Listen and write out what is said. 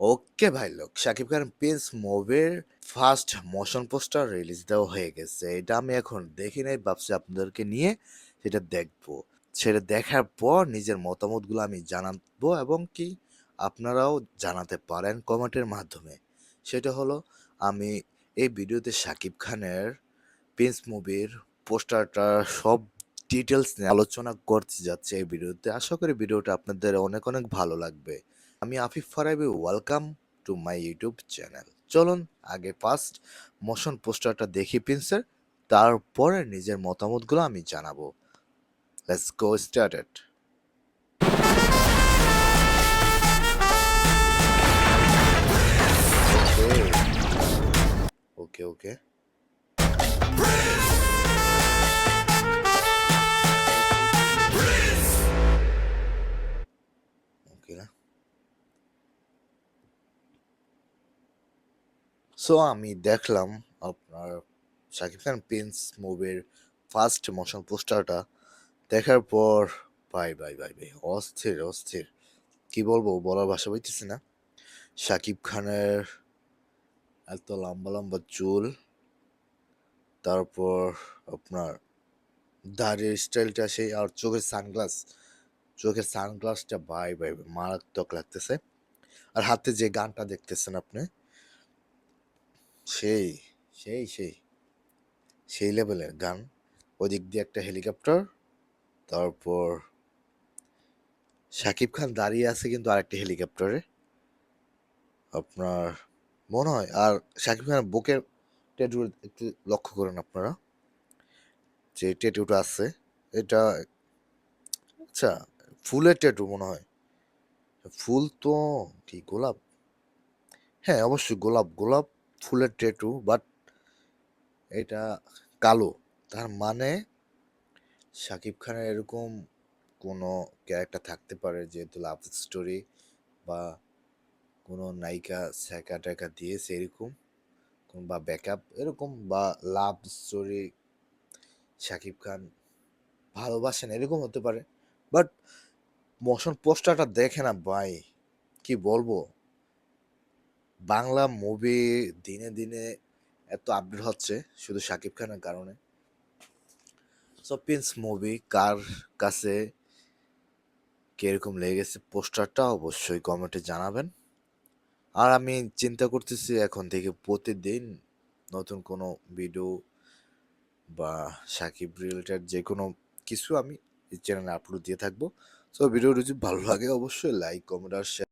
ওকে ভাই লোক, শাকিব খান প্রিন্স মুভির ফার্স্ট মোশন পোস্টার রিলিজ দেওয়া হয়ে গেছে। এটা আমি এখন দেখি নাই, ভাবছি আপনাদেরকে নিয়ে সেটা দেখবো। সেটা দেখার পর নিজের মতামতগুলো আমি জানাবো এবং কি আপনারাও জানাতে পারেন কমেন্টের মাধ্যমে। সেটা হলো, আমি এই ভিডিওতে শাকিব খানের প্রিন্স মুভির পোস্টারটা সব ডিটেলস নিয়ে আলোচনা করতে যাচ্ছে এই ভিডিওতে। আশা করি ভিডিওটা আপনাদের অনেক অনেক ভালো লাগবে। আমি Afif Farabi, welcome to my YouTube channel. চলুন আগে ফার্স্ট মোশন পোস্টারটা দেখি প্রিন্সের, তারপরে নিজের মতামতগুলো আমি জানাবো। Let's go started. Okay okay okay. So আমি দেখলাম আপনার শাকিব খান প্রিন্স মুভির ফার্স্ট মোশন পোস্টারটা। দেখার পর ভাই ভাই ভাই ভাই অস্থির অস্থির, কি বলবো, বলার ভাষা বলতেছি না। শাকিব খানের এত লম্বা লম্বা চুল, তারপর আপনার দাড়ির স্টাইলটা সেই, আর চোখের সানগ্লাসটা ভাই ভাই ভাই, মারাত্মক লাগতেছে। আর হাতে যে গানটা দেখতেছেন আপনি, সেই সেই সেই সেই লেভেলের গান। ওদিক দিয়ে একটা হেলিকপ্টার, তারপর শাকিব খান দাঁড়িয়ে আছে কিন্তু আরেকটা হেলিকপ্টারে আপনার মনে হয়। আর শাকিব খানের বুকের ট্যাটু একটু লক্ষ্য করেন আপনারা, যে ট্যাটুটা আছে এটা, আচ্ছা, ফুলের ট্যাটু মনে হয়। ফুল তো কি গোলাপ? হ্যাঁ অবশ্যই গোলাপ, গোলাপ ফুলের ট্যাটু, বাট এটা কালো। তার মানে শাকিব খানের এরকম কোনো ক্যারেক্টার থাকতে পারে, যেহেতু লাভ স্টোরি বা কোনো নায়িকা ছ্যাঁকা ট্যাঁকা দিয়েছে এরকম, বা ব্যাকআপ এরকম, বা লাভ স্টোরি শাকিব খান ভালোবাসেন এরকম হতে পারে। বাট মোশন পোস্টারটা দেখে না ভাই, কি বলবো, বাংলা মুভি দিনে দিনে এত আপডেট হচ্ছে শুধু শাকিব খানের কারণে। সো প্রিন্স মুভি কার কাছে কিরকম লেগেছে পোস্টারটা অবশ্যই কমেন্টে জানাবেন। আর আমি চিন্তা করতেছি এখন থেকে প্রতিদিন নতুন কোনো ভিডিও বা সাকিব রিলেটেড যে কোনো কিছু আমি এই চ্যানেলে আপলোড দিয়ে থাকবো। সো ভিডিওটি যদি ভালো লাগে অবশ্যই লাইক, কমেন্ট আর শেয়ার